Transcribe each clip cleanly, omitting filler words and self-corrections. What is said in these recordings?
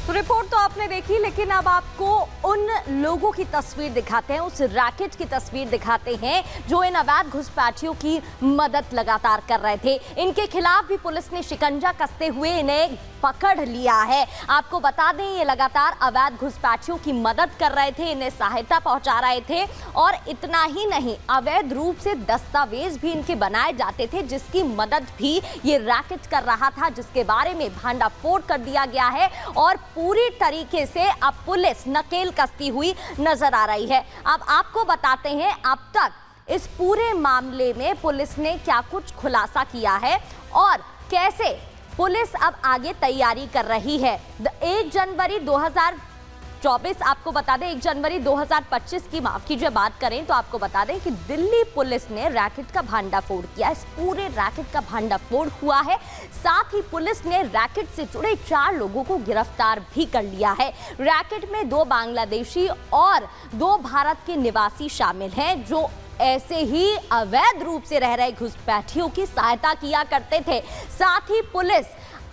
तो रिपोर्ट तो आपने देखी, लेकिन अब आपको उन लोगों की तस्वीर दिखाते हैं, उस रैकेट की तस्वीर दिखाते हैं जो इन अवैध घुसपैठियों की मदद लगातार कर रहे थे। इनके खिलाफ भी पुलिस ने शिकंजा कसते हुए इन्हें पकड़ लिया है। आपको बता दें, ये लगातार अवैध घुसपैठियों की मदद कर रहे थे, इन्हें सहायता पहुंचा रहे थे। और इतना ही नहीं, अवैध रूप से दस्तावेज भी इनके बनाए जाते थे, जिसकी मदद भी ये रैकेट कर रहा था, जिसके बारे में भांडाफोड़ कर दिया गया है। और पूरी तरीके से अब पुलिस नकेल कसती हुई नजर आ रही है। अब आपको बताते हैं अब तक इस पूरे मामले में पुलिस ने क्या कुछ खुलासा किया है और कैसे पुलिस अब आगे तैयारी कर रही है। 1 जनवरी 2024, आपको बता दें 1 जनवरी 2025 की, माफ कीजिए, बात करें तो आपको बता दें कि दिल्ली पुलिस ने रैकेट का भांडाफोड़ किया। इस पूरे रैकेट का भांडाफोड़ हुआ है। साथ ही पुलिस ने रैकेट से जुड़े 4 लोगों को गिरफ्तार भी कर लिया है। रैकेट में 2 बांग्लादेशी और 2 भारत के निवासी शामिल हैं, जो ऐसे ही अवैध रूप से रह रहे घुसपैठियों की सहायता किया करते थे। साथ ही पुलिस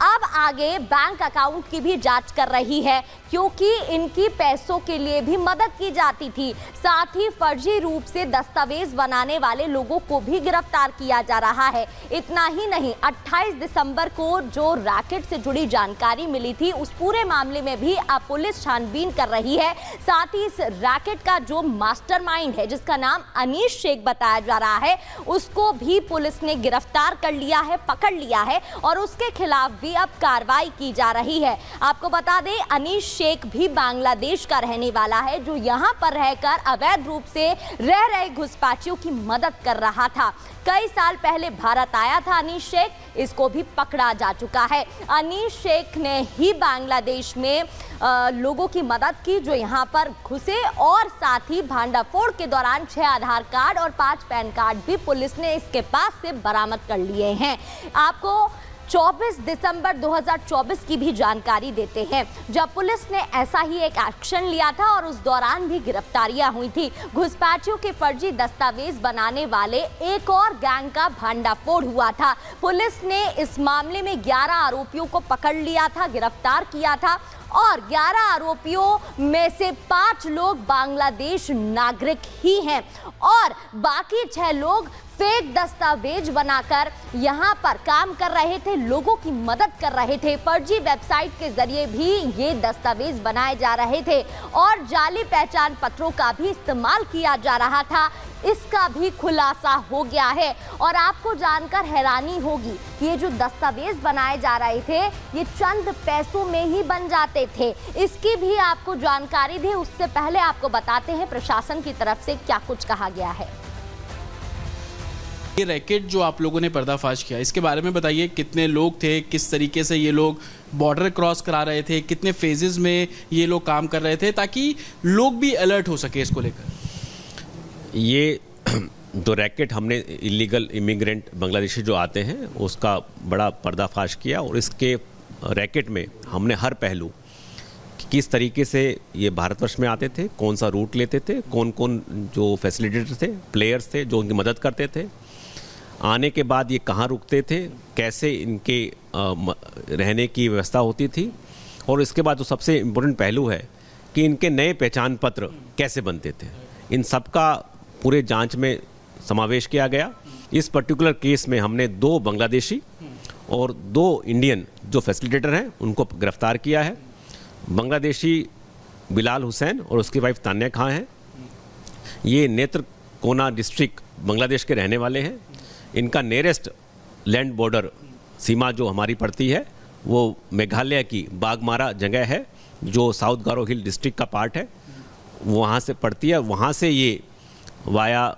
अब आगे बैंक अकाउंट की भी जांच कर रही है, क्योंकि इनकी पैसों के लिए भी मदद की जाती थी। साथ ही फर्जी रूप से दस्तावेज बनाने वाले लोगों को भी गिरफ्तार किया जा रहा है। इतना ही नहीं, 28 दिसंबर को जो रैकेट से जुड़ी जानकारी मिली थी, उस पूरे मामले में भी अब पुलिस छानबीन कर रही है। साथ ही इस रैकेट का जो मास्टरमाइंड है, जिसका नाम अनीश शेख बताया जा रहा है, उसको भी पुलिस ने गिरफ्तार कर लिया है, पकड़ लिया है और उसके खिलाफ भी अब कार्रवाई की जा रही है। आपको बता दें, अनीश शेख भी बांग्लादेश का रहने वाला है, जो यहां पर रहकर अवैध रूप से रह रहे घुसपैठियों की मदद कर रहा था। कई साल पहले भारत आया था अनीश शेख, इसको भी पकड़ा जा चुका है। अनीश शेख ने ही बांग्लादेश में लोगों की मदद की, जो यहां पर घुसे, और साथ ही भांडाफोड़ के दौरान 6 आधार कार्ड और 5 पैन कार्ड भी पुलिस ने इसके पास से बरामद कर लिए हैं। आपको 24 दिसंबर 2024 की भी जानकारी देते हैं, जब पुलिस ने ऐसा ही एक एक्शन लिया था और उस दौरान भी गिरफ्तारियां हुई थी। घुसपैठियों के फर्जी दस्तावेज बनाने वाले एक और गैंग का भांडाफोड़ हुआ था। पुलिस ने इस मामले में 11 आरोपियों को पकड़ लिया था, गिरफ्तार किया था, और 11 आरोपियों में से 5 लोग बांग्लादेश नागरिक ही हैं और बाकी 6 लोग फेक दस्तावेज बनाकर यहां पर काम कर रहे थे, लोगों की मदद कर रहे थे। फर्जी वेबसाइट के जरिए भी ये दस्तावेज बनाए जा रहे थे और जाली पहचान पत्रों का भी इस्तेमाल किया जा रहा था। इसका भी खुलासा हो गया है और आपको जानकर हैरानी होगी कि ये जो दस्तावेज बनाए जा रहे थे, ये चंद पैसों में ही बन जाते थे। इसकी भी आपको जानकारी दें, उससे पहले आपको बताते हैं प्रशासन की तरफ से क्या कुछ कहा गया है। ये रैकेट जो आप लोगों ने पर्दाफाश किया, इसके बारे में बताइए, कितने लोग थे, किस तरीके से ये लोग बॉर्डर क्रॉस करा रहे थे, कितने फेजेस में ये लोग काम कर रहे थे, ताकि लोग भी अलर्ट हो सके इसको लेकर। ये दो रैकेट हमने इलीगल इमिग्रेंट बांग्लादेशी जो आते हैं उसका बड़ा पर्दाफाश किया और इसके रैकेट में हमने हर पहलू, किस तरीके से ये भारतवर्ष में आते थे, कौन सा रूट लेते थे, कौन कौन जो फैसिलिटेटर थे, प्लेयर्स थे जो उनकी मदद करते थे, आने के बाद ये कहाँ रुकते थे, कैसे इनके रहने की व्यवस्था होती थी, और इसके बाद जो सबसे इम्पोर्टेंट पहलू है कि इनके नए पहचान पत्र कैसे बनते थे। इन सब का पूरे जांच में समावेश किया गया। इस पर्टिकुलर केस में हमने 2 बांग्लादेशी और 2 इंडियन जो फैसिलिटेटर हैं उनको गिरफ्तार किया है। बांग्लादेशी बिलाल हुसैन और उसकी वाइफ तान्या खां हैं। ये नेत्रकोना डिस्ट्रिक्ट बांग्लादेश के रहने वाले हैं। इनका नियरेस्ट लैंड बॉर्डर सीमा जो हमारी पड़ती है वो मेघालय की बागमारा जगह है, जो साउथ गारो हिल डिस्ट्रिक्ट का पार्ट है, वहाँ से पड़ती है। वहाँ से ये वाया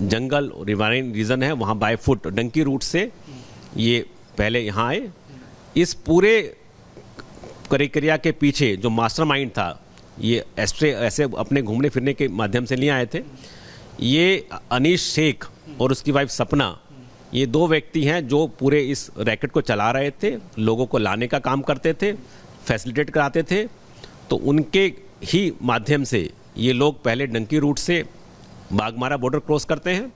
जंगल रिवाइन रीजन है, वहाँ बाय फुट डंकी रूट से ये पहले यहाँ आए। इस पूरे प्रक्रिया के पीछे जो मास्टरमाइंड था, ये ऐसे अपने घूमने फिरने के माध्यम से नहीं आए थे। ये अनीश शेख और उसकी वाइफ सपना, ये 2 व्यक्ति हैं जो पूरे इस रैकेट को चला रहे थे, लोगों को लाने का काम करते थे, फैसिलिटेट कराते थे। तो उनके ही माध्यम से ये लोग पहले डंकी रूट से बागमारा बॉर्डर क्रॉस करते हैं।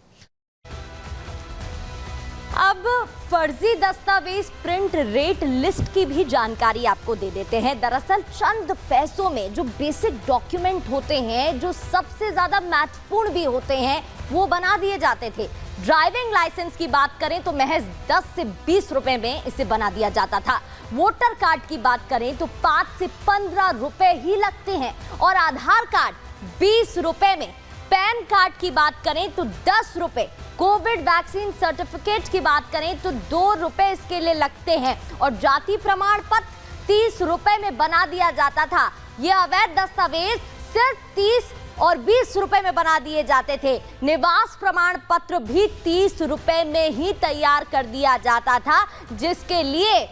अब फर्जी दस्तावेज प्रिंट रेट लिस्ट की भी जानकारी आपको दे देते हैं। दरअसल चंद पैसों में जो बेसिक डॉक्यूमेंट होते हैं, जो सबसे ज्यादा महत्वपूर्ण भी होते हैं, वो बना दिए जाते थे। ड्राइविंग लाइसेंस की बात करें तो महज 10 से 20 रुपए में इसे बना दिया जाता था। वोटर कार्ड की बात करें तो 5 से 15 रुपए ही लगते हैं और आधार कार्ड 20 रुपए में। पैन कार्ड की बात करें तो 10 रुपए। कोविड वैक्सीन सर्टिफिकेट की बात करें तो 2 रुपए इसके लिए लगते हैं और जाति प्रमाण पत्र 30 रुपए में बना दिया जाता था। ये अवैध दस्तावेज सिर्फ 30 और 20 रुपए में बना दिए जाते थे। निवास प्रमाण पत्र भी 30 रुपए में ही तैयार कर दिया जाता था, जिसके लिए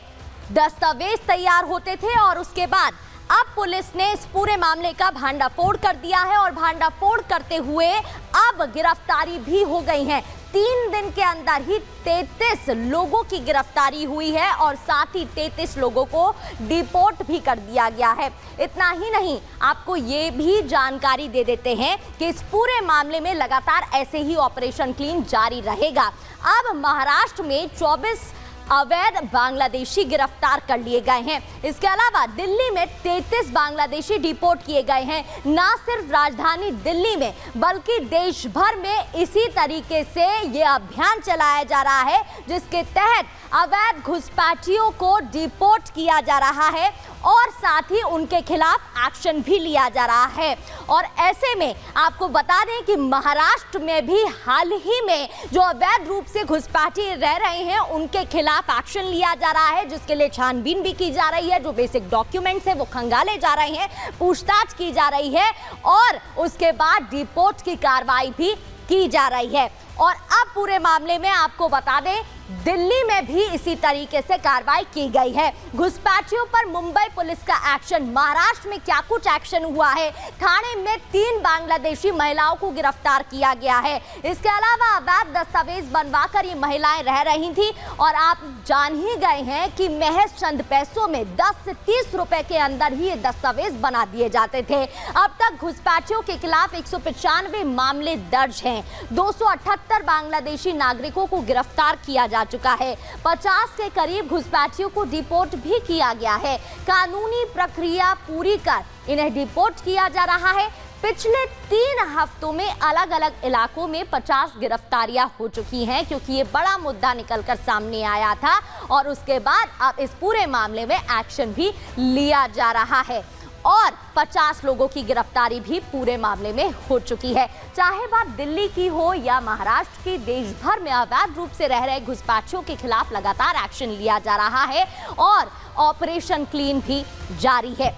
दस्तावेज तैयार होते थे। और उसके बाद अब पुलिस ने इस पूरे मामले का भांडाफोड़ कर दिया है और भांडाफोड़ करते हुए अब गिरफ्तारी भी हो गई है। 3 दिन के अंदर ही 33 लोगों की गिरफ्तारी हुई है और साथ ही 33 लोगों को डिपोर्ट भी कर दिया गया है। इतना ही नहीं, आपको ये भी जानकारी दे देते हैं कि इस पूरे मामले में लगातार ऐसे ही ऑपरेशन क्लीन जारी रहेगा। अब महाराष्ट्र में 24 अवैध बांग्लादेशी गिरफ्तार कर लिए गए हैं। इसके अलावा दिल्ली में 33 बांग्लादेशी डिपोर्ट किए गए हैं। ना सिर्फ राजधानी दिल्ली में बल्कि देश भर में इसी तरीके से ये अभियान चलाया जा रहा है, जिसके तहत अवैध घुसपैठियों को डिपोर्ट किया जा रहा है और साथ ही उनके खिलाफ एक्शन भी लिया जा रहा है। और ऐसे में आपको बता दें कि महाराष्ट्र में भी हाल ही में जो अवैध रूप से घुसपैठी रह रहे हैं, उनके खिलाफ एक्शन लिया जा रहा है, जिसके लिए छानबीन भी की जा रही है। जो बेसिक डॉक्यूमेंट्स है वो खंगाले जा रहे हैं, पूछताछ की जा रही है और उसके बाद डिपोर्ट की कार्रवाई भी की जा रही है। और अब पूरे मामले में आपको बता दें, दिल्ली में भी इसी तरीके से कार्रवाई की गई है। घुसपैठियों पर मुंबई पुलिस का एक्शन। महाराष्ट्र में क्या कुछ एक्शन हुआ है? ठाणे में 3 बांग्लादेशी महिलाओं को गिरफ्तार किया गया है। इसके अलावा अवैध दस्तावेज बनवाकर ये महिलाएं रह रही थी और आप जान ही गए हैं कि महज चंद पैसों में 10 से 30 रुपए के अंदर ही ये दस्तावेज बना दिए जाते थे। अब तक घुसपैठियों के खिलाफ 195 मामले दर्ज हैं। 278 बांग्लादेशी नागरिकों को गिरफ्तार किया जा चुका है। 50 के करीब घुसपैठियों को डिपोर्ट भी किया गया है। कानूनी प्रक्रिया पूरी कर इन्हें डिपोर्ट किया जा रहा है। पिछले 3 हफ्तों में अलग अलग इलाकों में 50 गिरफ्तारियां हो चुकी हैं, क्योंकि ये बड़ा मुद्दा निकलकर सामने आया था और उसके बाद अब इस पूरे मामले में एक्शन भी लिया जा रहा है और 50 लोगों की गिरफ्तारी भी पूरे मामले में हो चुकी है। चाहे बात दिल्ली की हो या महाराष्ट्र की, देश भर में अवैध रूप से रह रहे घुसपैठियों के खिलाफ लगातार एक्शन लिया जा रहा है और ऑपरेशन क्लीन भी जारी है।